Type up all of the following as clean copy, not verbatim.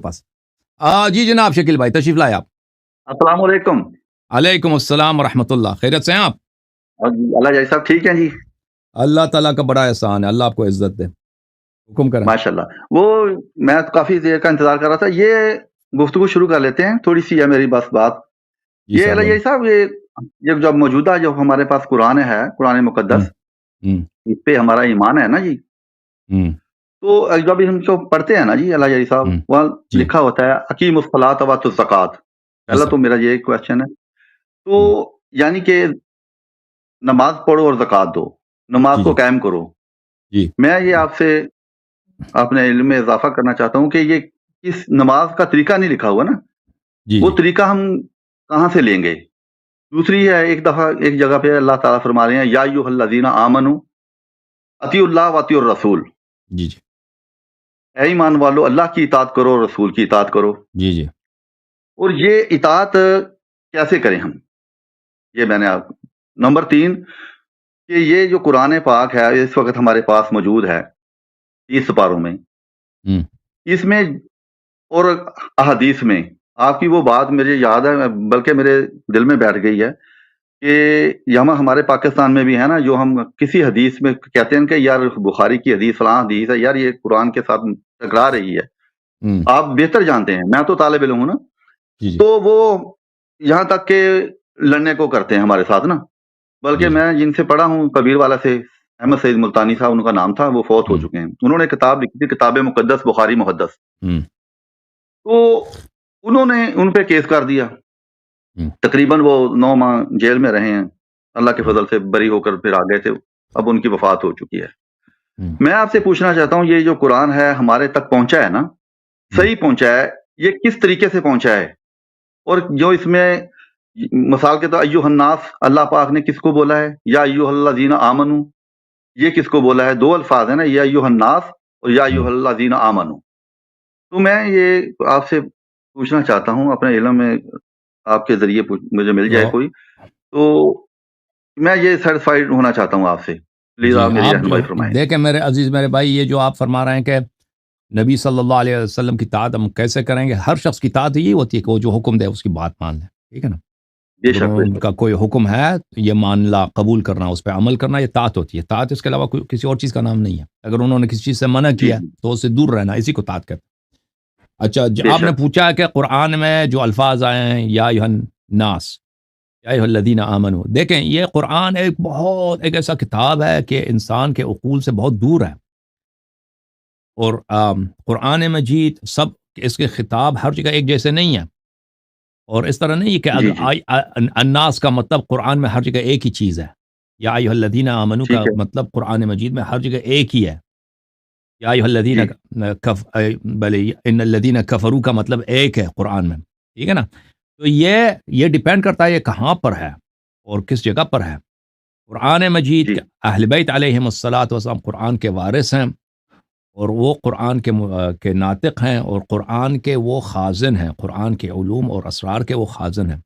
پاس. جی جناب شکیل بھائی تشریف لائے آپ. السلام علیکم. علیکم السلام ورحمۃ اللہ. خیریت سے ہیں آپ؟ اللہ جی صاحب ٹھیک ہیں جی. اللہ تعالیٰ کا بڑا احسان ہے, اللہ آپ کو عزت دے. حکم کریں. ماشاء اللہ. وہ میں کافی دیر کا انتظار کر رہا تھا. یہ گفتگو شروع کر لیتے ہیں, تھوڑی سی ہے میری بات. یہ اللہ جی صاحب یہ جب موجودہ جو ہمارے پاس قرآن ہے, قرآن مقدس, اس پہ ہمارا ایمان ہے نا جی. تو جب ہم کو پڑھتے ہیں نا جی اللہ جی صاحب, وہاں لکھا ہوتا ہے اقیم الصلاۃ وآتوا الزکوٰۃ. پہلا تو میرا یہ کوشچن ہے, تو یعنی کہ نماز پڑھو اور زکوٰۃ دو, نماز کو قائم کرو. میں یہ آپ سے اپنے علم میں اضافہ کرنا چاہتا ہوں کہ یہ اس نماز کا طریقہ نہیں لکھا ہوا نا, وہ طریقہ ہم کہاں سے لیں گے؟ دوسری ہے, ایک جگہ پہ اللہ تعالیٰ فرما رہے ہیں یا ایھا الذین آمنوا اطیعوا اللہ واطیعوا الرسول. جی اے ایمان والو اللہ کی اطاعت کرو, رسول کی اطاعت کرو. جی اور یہ اطاعت کیسے کریں ہم, یہ میں نے نمبر 3 کہ یہ جو قرآن پاک ہے اس وقت ہمارے پاس موجود ہے 30 سپاروں میں, اس میں اور احادیث میں آپ کی وہ بات مجھے یاد ہے, بلکہ میرے دل میں بیٹھ گئی ہے کہ یہاں ہمارے پاکستان میں بھی ہے نا, جو ہم کسی حدیث میں کہتے ہیں کہ یار بخاری کی حدیث فلاں حدیث ہے یار, یہ قرآن کے ساتھ ٹکرا رہی ہے. آپ بہتر جانتے ہیں, میں تو طالب علم ہوں نا, تو وہ یہاں تک کہ لڑنے کو کرتے ہیں ہمارے ساتھ نا. بلکہ میں جن سے پڑھا ہوں, کبیر والا سے, احمد سعید ملتانی صاحب ان کا نام تھا, وہ فوت ہو چکے ہیں. انہوں نے کتاب لکھی تھی, کتاب مقدس بخاری محدث. تو انہوں نے ان پہ کیس کر دیا. تقریباً وہ 9 ماہ جیل میں رہے ہیں, اللہ کے فضل سے بری ہو کر پھر آ گئے تھے. اب ان کی وفات ہو چکی ہے. میں آپ سے پوچھنا چاہتا ہوں, یہ جو قرآن ہے ہمارے تک پہنچا ہے نا, صحیح پہنچا ہے, یہ کس طریقے سے پہنچا ہے؟ اور جو اس میں مثال کے طور ایھا الناس, اللہ پاک نے کس کو بولا ہے؟ یا ایھا الذین آمنوا, یہ کس کو بولا ہے؟ 2 الفاظ ہیں نا, یا ایھا الناس اور یا ایھا الذین آمنوا. تو میں یہ آپ سے پوچھنا چاہتا ہوں, اپنے علم میں آپ کے ذریعے مجھے مل جائے کوئی, تو میں یہ سیٹسفائیڈ ہونا چاہتا ہوں آپ سے. پلیز آپ میری رہنمائی فرمائیں. دیکھیں میرے عزیز میرے بھائی, یہ جو آپ فرما رہے ہیں کہ نبی صلی اللہ علیہ وسلم کی اطاعت ہم کیسے کریں گے, ہر شخص کی اطاعت یہی ہوتی ہے کہ وہ جو حکم دے اس کی بات مان لے, ٹھیک ہے نا. ان کا کوئی حکم ہے یہ ماننا, قبول کرنا, اس پہ عمل کرنا, یہ اطاعت ہوتی ہے. اطاعت اس کے علاوہ کسی اور چیز کا نام نہیں ہے. اگر انہوں نے کسی چیز سے منع کیا تو اس سے دور رہنا, اسی کو اطاعت کرتے. اچھا, آپ نے پوچھا کہ قرآن میں جو الفاظ آئے ہیں یا ایھا الناس یا ایھا الذین آمنوا, دیکھیں یہ قرآن ایک ایسا کتاب ہے کہ انسان کے عقول سے بہت دور ہے. اور قرآن مجید سب اس کے خطاب ہر جگہ ایک جیسے نہیں ہیں, اور اس طرح نہیں کہ الناس کا مطلب قرآن میں ہر جگہ ایک ہی چیز ہے. یا ایھا الذین آمنوا کا مطلب قرآن مجید میں ہر جگہ ایک ہی ہے. یا ایھا الذین ان الذین کفروا کا مطلب ایک ہے قرآن میں, ٹھیک ہے نا. تو یہ ڈیپینڈ کرتا ہے یہ کہاں پر ہے اور کس جگہ پر ہے. قرآن مجید اہل بیت علیہم الصلاۃ والسلام قرآن کے وارث ہیں, اور وہ قرآن کے ناطق ہیں, اور قرآن کے وہ خازن ہیں, قرآن کے علوم اور اسرار کے وہ خازن ہیں.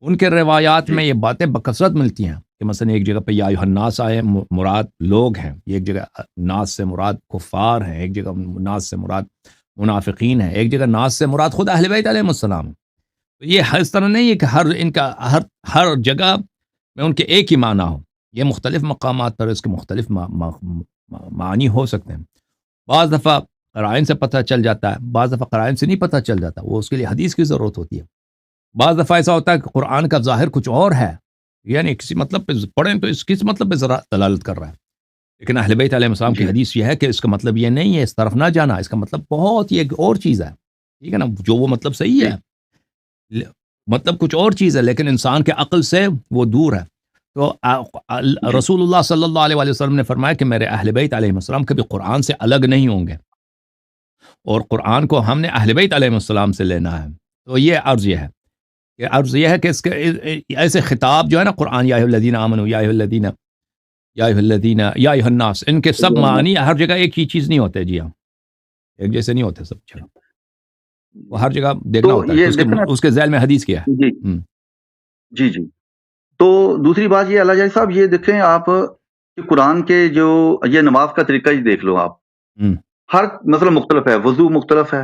ان کے روایات میں یہ باتیں بکثرت ملتی ہیں کہ مثلا ایک جگہ پہ یا ایھا الناس آئے, مراد لوگ ہیں. ایک جگہ ناس سے مراد کفار ہیں, ایک جگہ ناس سے مراد منافقین ہیں, ایک جگہ ناس سے مراد خود اہل بیت علیہم السلام. تو یہ اس طرح نہیں ہے کہ ہر جگہ میں ان کے ایک ہی معنی ہو. یہ مختلف مقامات پر اس کے مختلف معنی ہو سکتے ہیں. بعض دفعہ قرائن سے پتہ چل جاتا ہے, بعض دفعہ قرائن سے نہیں پتہ چل جاتا, وہ اس کے لیے حدیث کی ضرورت ہوتی ہے. بعض دفعہ ایسا ہوتا ہے کہ قرآن کا ظاہر کچھ اور ہے, یعنی کسی مطلب پہ پڑھیں تو اس کس مطلب پہ ذرا دلالت کر رہا ہے, لیکن اہل بیت علیہ السلام کی حدیث یہ ہے کہ اس کا مطلب یہ نہیں ہے, اس طرف نہ جانا, اس کا مطلب بہت ہی ایک اور چیز ہے, ٹھیک ہے نا. جو وہ مطلب صحیح ہے, مطلب کچھ اور چیز ہے, لیکن انسان کے عقل سے وہ دور ہے. تو رسول اللہ صلی اللہ علیہ وسلم نے فرمایا کہ میرے اہل بیت علیہ السلام کبھی قرآن سے الگ نہیں ہوں گے, اور قرآن کو ہم نے اہل بیت علیہ السلام سے لینا ہے. تو یہ عرض یہ ہے کہ اس کے ایسے خطاب جو ہے نا قرآن, یا ایھا الذین آمنوا یا ایھا الذین یا ایھا الناس, ان کے سب معنی ہر جگہ ایک ہی چیز نہیں ہوتے. جی ہاں, ایک جیسے نہیں ہوتے سب. چلو, وہ ہر جگہ دیکھنا ہوتا ہے اس کے ذیل میں حدیث کیا ہے. جی. تو دوسری بات یہ اللہ جائی صاحب, یہ دیکھیں آپ کہ قرآن کے جو یہ نماز کا طریقہ ہی دیکھ لو آپ, ہر مسئلہ مختلف ہے, وضو مختلف ہے,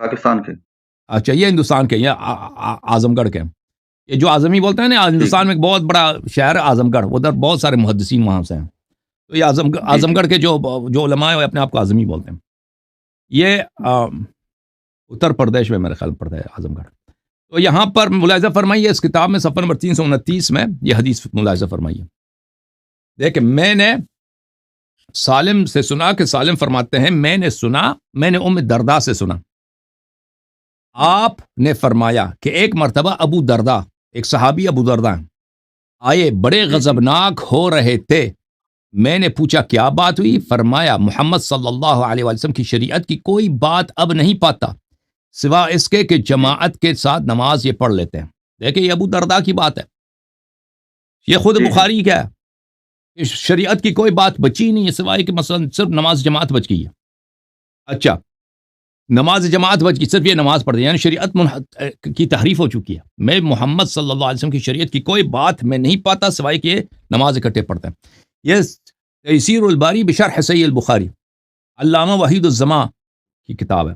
پاکستان کے؟ اچھا یہ ہندوستان کے، یہ اعظم گڑھ کے، یہ جو اعظمی بولتے ہیں نا، ہندوستان میں ایک بہت بڑا شہر ہے اعظم گڑھ، ادھر بہت سارے محدثین وہاں سے ہیں، تو یہ اعظم گڑھ کے جو علماء ہیں وہ اپنے آپ کو اعظمی بولتے ہیں. یہ اتر پردیش میں میرے خیال پڑتا ہے اعظم گڑھ. تو یہاں پر ملاحظہ فرمائیے اس کتاب میں صفحہ نمبر 329 میں یہ حدیث ملاحظہ فرمائیے. دیکھیں، میں نے سالم سے سنا کہ سالم فرماتے ہیں میں نے ام درداء سے سنا، آپ نے فرمایا کہ ایک مرتبہ ابو درداء، ایک صحابی ابو درداء آئے، بڑے غضبناک ہو رہے تھے. میں نے پوچھا کیا بات ہوئی؟ فرمایا محمد صلی اللہ علیہ وسلم کی شریعت کی کوئی بات اب نہیں پاتا سوا اس کے کہ جماعت کے ساتھ نماز یہ پڑھ لیتے ہیں. دیکھیں یہ ابو درداء کی بات ہے، یہ خود بخاری کیا ہے، شریعت کی کوئی بات بچی نہیں ہے سوائے کہ مثلا صرف نماز جماعت بچ گئی ہے. اچھا، نماز جماعت بچ گئی، صرف یہ نماز پڑھ دی، یعنی شریعت کی تحریف ہو چکی ہے. میں محمد صلی اللہ علیہ وسلم کی شریعت کی کوئی بات میں نہیں پاتا سوائے کہ یہ نماز اکٹھے پڑھتے ہیں. یہ تیسیر الباری بشرح صحیح البخاری، علامہ وحید الزماں کی کتاب ہے،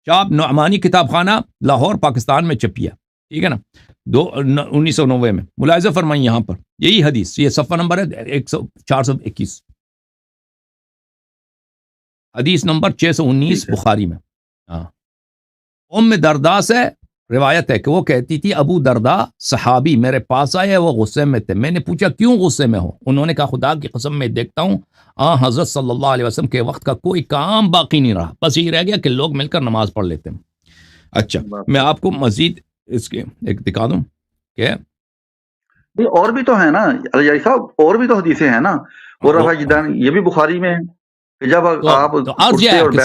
چاپ نعمانی کتاب خانہ لاہور پاکستان میں چھپی ہے، ٹھیک ہے نا، 1990 میں. ملاحظہ فرمائیں یہاں پر یہی حدیث، یہ صفحہ نمبر ہے 421، حدیث نمبر 619 بخاری میں. ہاں، ام درداء سے روایت ہے کہ وہ کہتی تھی ابو درداء صحابی میرے پاس آئے، وہ غصے میں تھے. میں نے پوچھا کیوں غصے میں ہو؟ انہوں نے کہا خدا کی قسم میں دیکھتا ہوں حضرت صلی اللہ علیہ وسلم کے وقت کا کوئی کام باقی نہیں رہا، بس یہ رہ گیا کہ لوگ مل کر نماز پڑھ لیتے ہیں. اچھا، میں آپ کو مزید اس کے ایک دکھا دوں کہ اور بھی تو ہے نا علی صاحب، اور بھی تو حدیثیں ہیں نا، اور یہ بھی بخاری میں ہے کہ جب آپ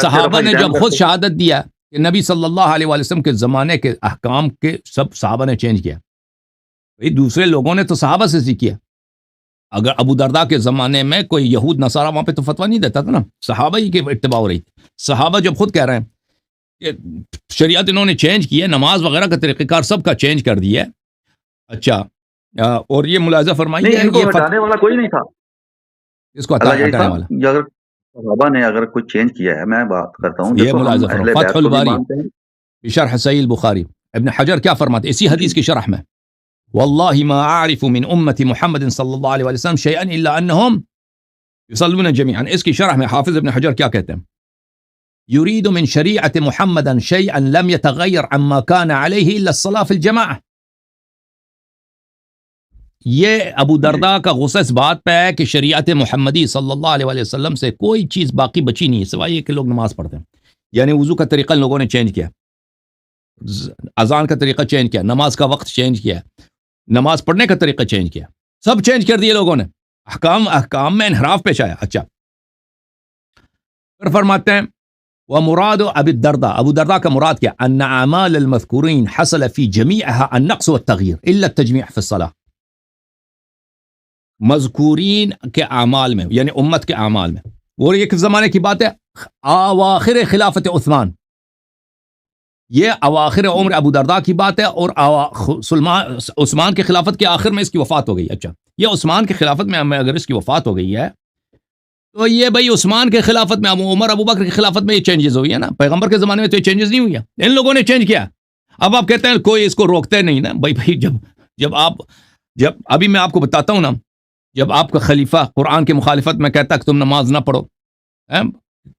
صحابہ نے جب خود شہادت دیا کہ نبی صلی اللہ علیہ وسلم کے زمانے کے احکام کے سب صحابہ نے چینج کیا. دوسرے لوگوں نے تو صحابہ سے سیکھا. اگر ابو درداء کے زمانے میں کوئی یہود نصارہ وہاں پہ تو فتویٰ نہیں دیتا تھا نا، صحابہ ہی کی اتباع ہو رہی تھی. صحابہ جب خود کہہ رہے ہیں کہ شریعت انہوں نے چینج کی ہے، نماز وغیرہ کا طریقہ کار سب کا چینج کر دیا ہے. اچھا، اور یہ ملاحظہ فرمائیے یہ ہٹانے والا کوئی نہیں تھا، اس کو ہٹانے والا اگر صحابہ نے اگر کوئی چینج کیا ہے، میں بات کرتا ہوں یہ ملاحظہ فرمائیے فتح الباری شرح صحیح البخاری، ابن حجر کیا فرماتے اسی حدیث کی شرح میں، واللہ ما اعرف من امت محمد صلی اللہ علیہ وسلم شیئا الا انہم یصلون جميعا. اس کی شرح میں حافظ ابن حجر کیا کہتے ہیں، يريد من شریعت محمد شیئا لم يتغیر عما كان علیہ الا الصلاة في الجماعة. یہ ابو درداء کا غصہ اس بات پہ ہے کہ شریعت محمدی صلی اللہ علیہ وسلم سے کوئی چیز باقی بچی نہیں ہے سوائے یہ کہ لوگ نماز پڑھتے ہیں. یعنی وضو کا طریقہ لوگوں نے چینج کیا، اذان کا طریقہ چینج کیا، نماز کا وقت چینج کیا، نماز پڑھنے کا طریقہ چینج کیا، سب چینج کر دیے لوگوں نے، احکام میں انحراف پیش آیا. اچھا، پھر فرماتے ہیں ومراد ابی الدرداء، ابو درداء کا مراد کیا، ان اعمال المذکورین حصل فی جمیعها النقص والتغییر الا التجمیع فی الصلاة. مذکورین کے اعمال میں یعنی امت کے اعمال میں، اور یہ کس زمانے کی بات ہے؟ اواخر خلافت عثمان، یہ اواخر عمر ابو درداء کی بات ہے، اور عثمان کے خلافت کے آخر میں اس کی وفات ہو گئی. اچھا، یہ عثمان کے خلافت میں اگر اس کی وفات ہو گئی ہے تو یہ بھائی عثمان کے خلافت میں، عمر ابو بکر کی خلافت میں یہ چینجز ہوئی ہے نا، پیغمبر کے زمانے میں تو یہ چینجز نہیں ہوئی ہے، ان لوگوں نے چینج کیا. اب آپ کہتے ہیں کوئی اس کو روکتے نہیں نا، بھائی جب ابھی میں آپ کو بتاتا ہوں نا، جب آپ کا خلیفہ قرآن کی مخالفت میں کہتا کہ تم نماز نہ پڑھو،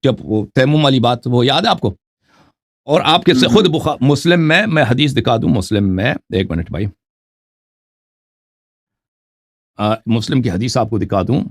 جب وہ تیمم والی بات وہ یاد ہے آپ کو، اور آپ کے خود مسلم میں حدیث دکھا دوں، مسلم میں ایک منٹ بھائی، مسلم کی حدیث آپ کو دکھا دوں.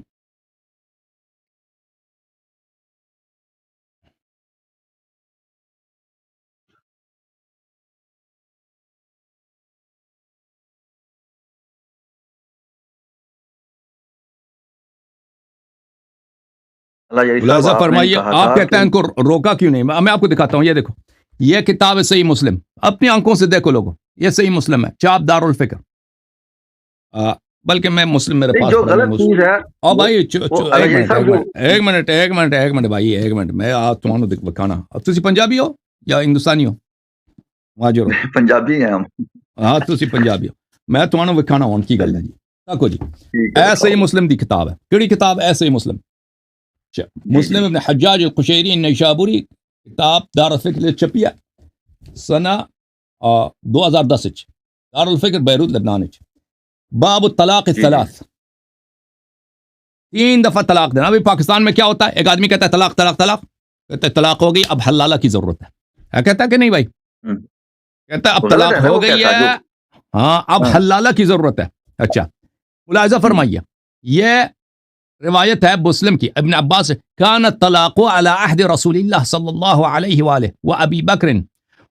ملاحظہ فرمائیے، آپ کہتے ہیں ان کو روکا کیوں نہیں؟ میں آپ کو دکھاتا ہوں، یہ دیکھو، یہ کتاب ہے صحیح مسلم، اپنی آنکھوں سے دیکھو لوگوں، یہ صحیح مسلم ہے، چاپ دار الفکر، بلکہ میں مسلم میرے پاس اور بھائی ایک منٹ بھائی، ایک منٹ، میں تمہوں دکھانا. اب تسی پنجابی ہو یا ہندوستانی ہو؟ مہاجر ہو؟ پنجابی ہیں ہم. ہاں تسی پنجابی ہو، میں تمہوں دکھانا ہوں کی گل ہے جی. تکو جی، اے صحیح مسلم دی کتاب ہے، کیڑی کتاب؟ اے صحیح مسلم، مسلم ابن حجاج القشیری نیشابوری، کتاب دار الفکر چھپی ہے، سنہ 2010 دارالفکر بیروت لبنان باب الطلاق الثلاث 3 دفعہ طلاق دینا. ابھی پاکستان میں کیا ہوتا ہے, ایک آدمی کہتا ہے طلاق طلاق طلاق, کہتا ہے طلاق ہو گئی اب حلالہ کی ضرورت ہے, کہتا ہے کہ نہیں بھائی, کہتا ہے اب طلاق ہو گئی ہے, ہاں اب حلالہ کی ضرورت ہے. اچھا ملاحظہ فرمائیے, یہ روایت ہے مسلم کی, ابن عباس کان الطلاق علی عہد رسول اللہ صلی اللہ علیہ وآلہ و ابی بکر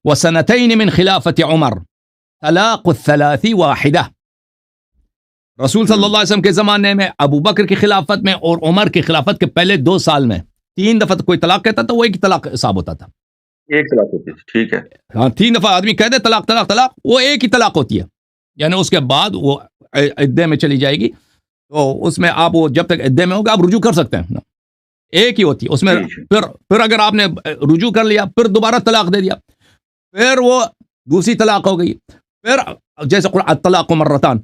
وسنتین من خلافت عمر طلاق الثلاث واحدہ. رسول صلی اللہ علیہ وسلم کے زمانے میں, ابو بکر کی خلافت میں اور عمر کی خلافت کے پہلے 2 سال میں 3 دفعہ کوئی طلاق کہتا تھا, وہ ایک طلاق حساب ہوتا تھا. ایک طلاق ہوتی ہے, ٹھیک ہے. ہاں 3 دفعہ آدمی کہہ دے طلاق طلاق طلاق, وہ ایک ہی طلاق ہوتی ہے, یعنی اس کے بعد وہ عدے میں چلی جائے گی, تو اس میں آپ وہ جب تک عدے میں ہوگا آپ رجوع کر سکتے ہیں, ایک ہی ہوتی ہے اس میں. پھر اگر آپ نے رجوع کر لیا, پھر دوبارہ طلاق دے دیا, پھر وہ دوسری طلاق ہو گئی. پھر جیسے الطلاق مرتان,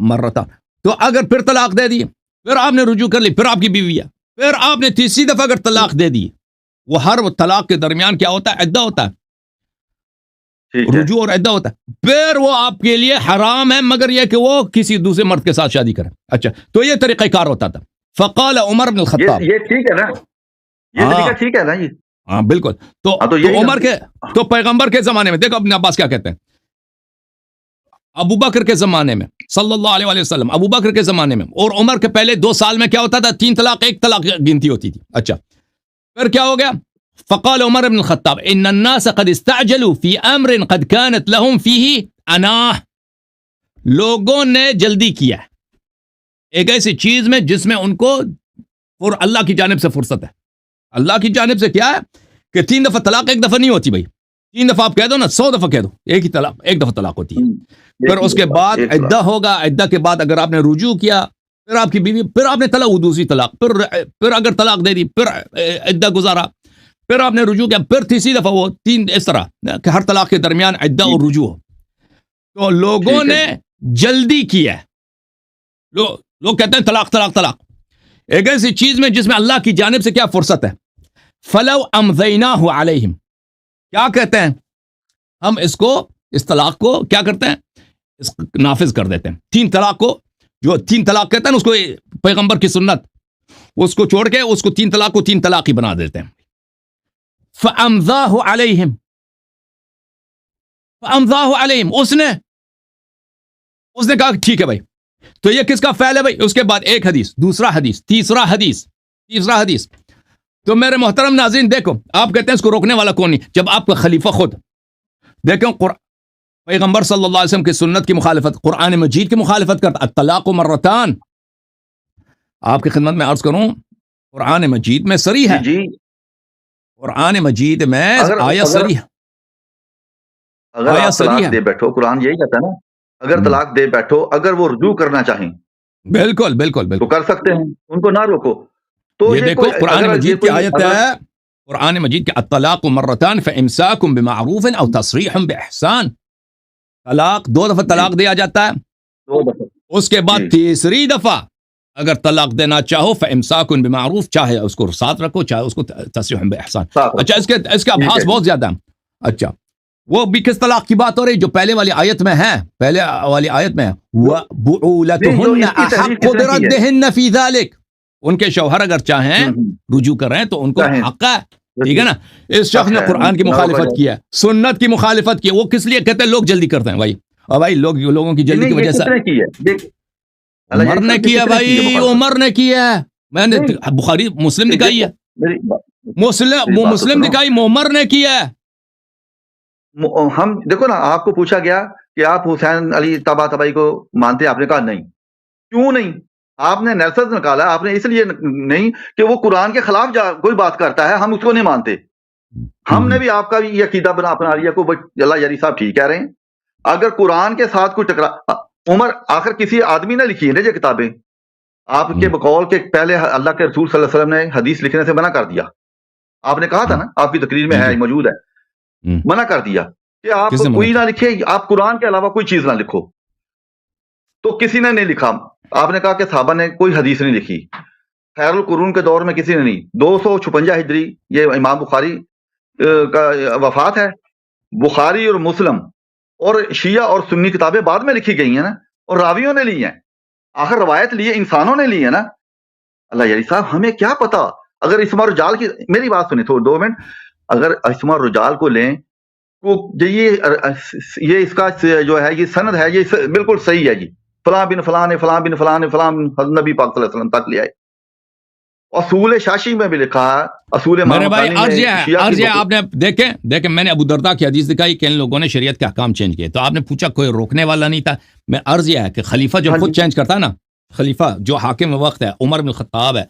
مرتان, تو اگر پھر طلاق دے دی, پھر آپ نے رجوع کر لی, پھر آپ کی بیوی ہے, پھر آپ نے تیسری دفعہ اگر طلاق دے دی, وہ ہر طلاق کے درمیان کیا ہوتا ہے, عدہ ہوتا ہے, رجوع اور عدہ ہوتا ہے. پھر وہ آپ کے لیے حرام ہے مگر یہ کہ وہ کسی دوسرے مرد کے ساتھ شادی کرے. اچھا تو یہ طریقہ کار ہوتا تھا. فقال عمر بن الخطاب, یہ ٹھیک ہے نا, یہ طریقہ ٹھیک ہے نا جی, ہاں بالکل. تو عمر کے, تو پیغمبر کے زمانے میں دیکھو ابن عباس کیا کہتے ہیں, ابو بکر کے زمانے میں صلی اللہ علیہ وسلم, ابو بکر کے زمانے میں اور عمر کے پہلے 2 سال میں کیا ہوتا تھا, 3 طلاق ایک طلاق گنتی ہوتی تھی. اچھا پھر کیا ہو گیا, فقال عمر بن الخطاب ان الناس قد استعجلوا في امر قد كانت لهم فيه اناہ, لوگوں نے جلدی کیا ایک ایسی چیز میں جس میں ان کو اور اللہ کی جانب سے فرصت ہے. اللہ کی جانب سے کیا ہے کہ 3 دفعہ طلاق ایک دفعہ نہیں ہوتی بھائی, 3 دفعہ آپ کہہ دو نا, 100 دفعہ کہہ دو, ایک ہی طلاق, ایک دفعہ طلاق ہوتی ہے. پھر اس کے بعد عدہ ہوگا, عدہ کے بعد اگر آپ نے رجوع کیا, پھر آپ کی بیوی, پھر آپ نے طلاق, دوسری طلاق, پھر اگر طلاق دے دی, پھر عدہ گزارا, پھر آپ نے رجوع کیا, پھر تیسری دفعہ, وہ 3 اس طرح کہ ہر طلاق کے درمیان عدہ اور رجوع ہو. تو لوگوں نے جلدی کی ہے, لوگ کہتے ہیں طلاق طلاق طلاق, ایک ایسی چیز میں جس میں اللہ کی جانب سے کیا فرصت ہے. فلو امضیناہ علیہم, کیا کہتے ہیں ہم اس کو, اس طلاق کو کیا کرتے ہیں, اس نافذ کر دیتے ہیں. 3 طلاق کو, جو 3 طلاق کہتے ہیں اس کو پیغمبر کی سنت, اس کو چھوڑ کے اس کو 3 طلاق کو 3 طلاق ہی بنا دیتے ہیں. فامضاہ علیہم, فامضاہ علیہم, اس نے کہا ٹھیک ہے بھائی. تو یہ کس کا فعل ہے بھائی. اس کے بعد ایک حدیث, دوسرا حدیث, تیسرا حدیث. تو میرے محترم ناظرین دیکھو, آپ کہتے ہیں اس کو روکنے والا کون نہیں, جب آپ کا خلیفہ خود دیکھیں پیغمبر صلی اللہ علیہ وسلم کی سنت کی مخالفت, قرآن مجید کی مخالفت کرتا. الطلاق مرتان, آپ کی خدمت میں عرض کروں, قرآن مجید میں صریح ہے, قرآن مجید میں آیت صریح ہے. اگر آپ طلاق دے بیٹھو, قرآن یہی کہتا ہے نا, اگر طلاق دے بیٹھو, اگر وہ رجوع کرنا چاہیں بالکل بالکل بالکل تو کر سکتے ہیں, ان کو نہ روکو. تو یہ دیکھو قرآن مجید کی آیت ہے, قرآن مجید کے الطلاق مرتان فامساک بمعروف او تصریح باحسان. طلاق 2 دفعہ طلاق دیا جاتا ہے, اس کے بعد تیسری دفعہ اگر طلاق دینا چاہو فامساک بمعروف, چاہے اس کو ساتھ رکھو چاہے اس کو تصریح باحسان. اچھا اس کے ابحاث بہت زیادہ ہیں. اچھا وہ بھی کس طلاق کی بات ہو رہی جو پہلے والی آیت میں ہے, پہلے والی آیت میں وَبُعُولَتُهُنَّ أَحَقُّ بِرَدِّهِنَّ فِي ذَلِكَ, ان کے شوہر اگر چاہیں رجوع کر رہے ہیں تو ان کو حق ہے, ٹھیک ہے نا. اس شخص نے قرآن کی مخالفت کی ہے, سنت کی مخالفت کی ہے, وہ کس لیے کہتے ہیں لوگ جلدی کرتے ہیں بھائی, اور بھائی لوگوں کی جلدی کی وجہ سے عمر نے کیا بھائی, عمر نے کیا ہے, میں نے بخاری مسلم دکھائی ہے, مسلم دکھائی, عمر نے کیا ہے. ہم دیکھو نا, آپ کو پوچھا گیا کہ آپ حسین علی طباطبائی کو مانتے ہیں, آپ نے کہا نہیں. کیوں نہیں؟ آپ نے نیلسن نکالا, آپ نے اس لیے نہیں کہ وہ قرآن کے خلاف کوئی بات کرتا ہے, ہم اس کو نہیں مانتے. ہم نے بھی آپ کا بھی یہ عقیدہ اپنا لیا کو اللہ یاری صاحب ٹھیک کہہ رہے ہیں. اگر قرآن کے ساتھ کوئی ٹکرا, عمر آخر کسی آدمی نے لکھی ہے نا یہ کتابیں, آپ کے بقول کے پہلے اللہ کے رسول صلی اللہ علیہ وسلم نے حدیث لکھنے سے منع کر دیا. آپ نے کہا تھا نا, آپ کی تقریر میں ہے, موجود ہے, منع کر دیا کہ آپ کوئی نہ لکھے, آپ قرآن کے علاوہ کوئی چیز نہ لکھو. تو کسی نے نہیں لکھا. آپ نے کہا کہ صحابہ نے کوئی حدیث نہیں لکھی, خیر القرون کے دور میں کسی نے نہیں. 256 ہجری یہ امام بخاری کا وفات ہے، بخاری اور مسلم اور شیعہ اور سنی کتابیں بعد میں لکھی گئی ہیں نا، اور راویوں نے لی ہیں، آخر روایت لی ہے انسانوں نے لی ہے نا۔ اللہ یاری صاحب ہمیں کیا پتا، اگر اسماء رجال کی، میری بات سنیں تھوڑا 2 منٹ، اگر اسماء رجال کو لیں تو یہ اس کا جو ہے یہ سند ہے، یہ بالکل صحیح ہے جی، فلاں بن فلاں نے فلاں بن فلاں نے فلاں بن نبی پاک صلی اللہ علیہ وسلم تک لے آئے۔ اصول شاشی میں بھی لکھا ہے، اصول میرے بھائی عرض شیعہ ہے آپ نے دیکھیں میں نے ابو درداء کی حدیث دکھائی کہ ان لوگوں نے شریعت کے احکام چینج کیے، تو آپ نے پوچھا کوئی روکنے والا نہیں تھا۔ میں عرض یہ ہے کہ خلیفہ جب خود چینج کرتا ہے نا، خلیفہ جو حاکم وقت ہے، عمر بن الخطاب ہے،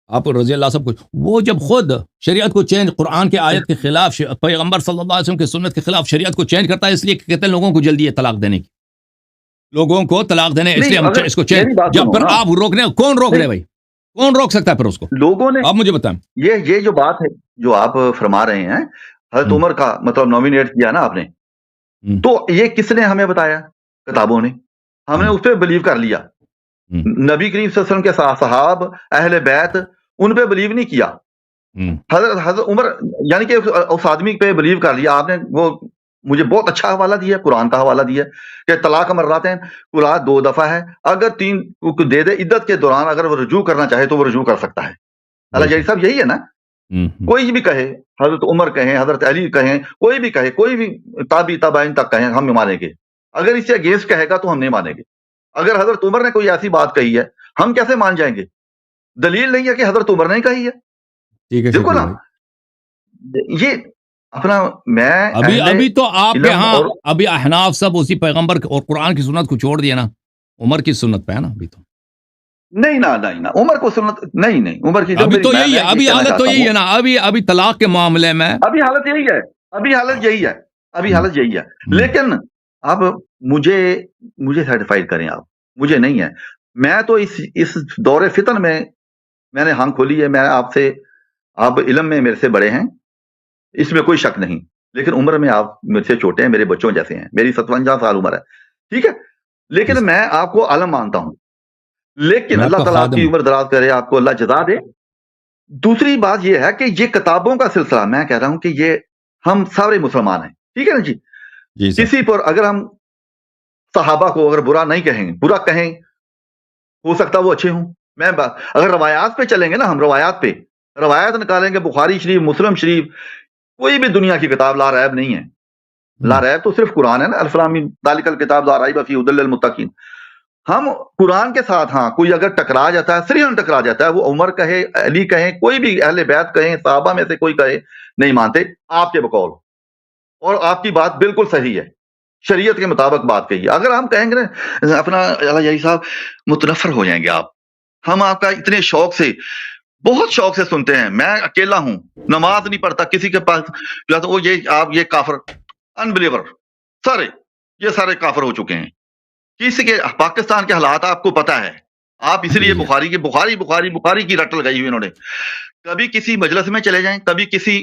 آپ رضی اللہ سب کچھ، وہ جب خود شریعت کو چینج، قرآن کے آیت کے خلاف، پیغمبر صلی اللہ علیہ وسلم کی سنت کے خلاف شریعت کو چینج کرتا ہے، اس لیے کہتے ہیں لوگوں کو جلدی ہے طلاق دینے کی، لوگوں کو طلاق دینے، اس لیے ہم اس کو چینج، جب پھر آپ روکنے، کون روک رہے بھائی، کون روک سکتا ہے پھر اس کو؟ لوگوں نے، آپ مجھے بتائیں۔ یہ جو بات ہے جو آپ فرما رہے ہیں، حضرت عمر کا مطلب نومینیٹ کیا نا آپ نے، تو یہ کس نے ہمیں بتایا؟ کتابوں نے، ہم نے اس پہ بلیو کر لیا۔ نبی کریم صلی اللہ علیہ وسلم کے صحاب، اہل بیت، ان پہ بلیو نہیں کیا۔ حضرت عمر یعنی کہ اس آدمی پہ بلیو کر لیا آپ نے۔ وہ مجھے بہت اچھا حوالہ دیا، قرآن کا حوالہ دیا کہ طلاق مرات ہیں، طلاق 2 دفعہ ہے، اگر 3 دے دے عدت کے دوران، اگر وہ رجوع کرنا چاہے تو وہ رجوع کر سکتا ہے۔ اللہ جی صاحب یہی ہے نا، کوئی بھی کہے، حضرت عمر کہیں، حضرت علی کہیں، کوئی بھی کہے، کوئی بھی تابعین تک کہیں، ہم مانیں گے۔ اگر اس سے اگینسٹ کہے گا تو ہم نہیں مانیں گے۔ اگر حضرت عمر نے کوئی ایسی بات کہی ہے، ہم کیسے مان جائیں گے؟ دلیل نہیں ہے کہ حضرت عمر نے کہی ہے۔ دیکھو نا، یہ اپنا میں ابھی تو آپ کے ہاں ابھی احناف سب اسی پیغمبر اور قرآن کی سنت کو چھوڑ دیا نا، عمر کی سنت پہ ہے نا ابھی تو۔ نہیں نا عمر کو سنت نہیں عمر کی، ابھی تو یہی ہے، ابھی حالت تو یہی ہے نا، ابھی طلاق کے معاملے میں ابھی حالت یہی ہے، ابھی حالت یہی ہے۔ لیکن اب مجھے سیٹسفائیڈ کریں آپ، مجھے نہیں ہے۔ میں تو اس دور فتن میں نے ہم کھولی ہے، میں آپ علم میں میرے سے بڑے ہیں، اس میں کوئی شک نہیں، لیکن عمر میں آپ میرے سے چھوٹے ہیں، میرے بچوں جیسے ہیں، میری 57 سال عمر ہے، ٹھیک ہے، لیکن میں آپ کو عالم مانتا ہوں، لیکن اللہ تعالیٰ آپ کی عمر دراز کرے، آپ کو اللہ جزا دے۔ دوسری بات یہ ہے کہ یہ کتابوں کا سلسلہ، میں کہہ رہا ہوں کہ یہ ہم سارے مسلمان ہیں، ٹھیک ہے نا جی، کسی پر اگر ہم صحابہ کو اگر برا نہیں کہیں، برا کہیں، ہو سکتا وہ اچھے ہوں۔ اگر روایات پہ چلیں گے نا، ہم روایات نکالیں گے، بخاری شریف، مسلم شریف، کوئی بھی دنیا کی کتاب لا ریب نہیں ہے۔ لا ریب تو صرف قرآن ہے نا، الف لام میم ذالک الکتاب لا ریب فیہ ھدی للمتقین۔ ہم قرآن کے ساتھ ہاں کوئی اگر ٹکرا جاتا ہے، صریحاً ٹکرا جاتا ہے، وہ عمر کہے، علی کہیں، کوئی بھی اہل بیت کہیں، صحابہ میں سے کوئی کہے، نہیں مانتے آپ کے بقول، اور آپ کی بات بالکل صحیح ہے، شریعت کے مطابق بات کہی ہے۔ اگر ہم کہیں گے نا اپنا یہی صاحب، متنفر ہو جائیں گے آپ۔ ہم آپ کا اتنے شوق سے، بہت شوق سے سنتے ہیں، میں اکیلا ہوں، نماز نہیں پڑھتا، کسی کے پاس وہ یہ کافر، انبلیور، یہ سارے کافر ہو چکے ہیں۔ کسی کے پاکستان کے حالات آپ کو پتا ہے، آپ اس لیے بخاری کی رٹ لگائی ہوئی انہوں نے۔ کبھی کسی مجلس میں چلے جائیں، کبھی کسی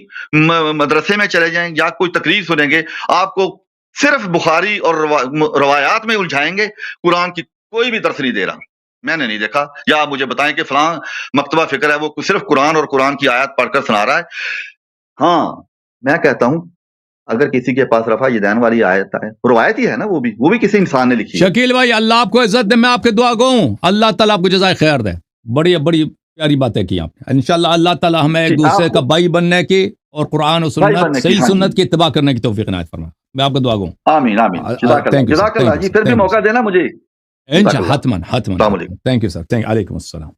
مدرسے میں چلے جائیں، یا کوئی تقریر سنیں گے، آپ کو صرف بخاری اور روایات میں الجھائیں گے، قرآن کی کوئی بھی درس نہیں دے رہا، میں نے نہیں دیکھا۔ یا آپ مجھے بتائیں کہ فلاں مکتبہ فکر ہے، وہ صرف قرآن اور قرآن کی آیات پڑھ کر سنا رہا ہے۔ ہاں میں کہتا ہوں، اگر کسی کے پاس رفع یدین والی آیت ہے، روایت ہی ہے نا، وہ بھی کسی انسان نے لکھی ہے۔ شکیل بھائی، اللہ آپ کو عزت دے، میں آپ کے دعا گو ہوں، اللہ تعالیٰ آپ کو جزائے خیر دے۔ بڑی پیاری باتیں کی آپ نے، انشاءاللہ اللہ تعالیٰ ہمیں ایک دوسرے کا بھائی بننے کی اور قرآن و سنت، صحیح سنت کی اتباع کرنے کی توفیق عنایت فرمائے۔ میں آپ کا دعا گو ہوں۔ آمین آمین، جزاک اللہ جی، پھر بھی موقع دینا مجھے انشاءاللہ، حتماً۔ تھینک یو سر، علیکم السلام۔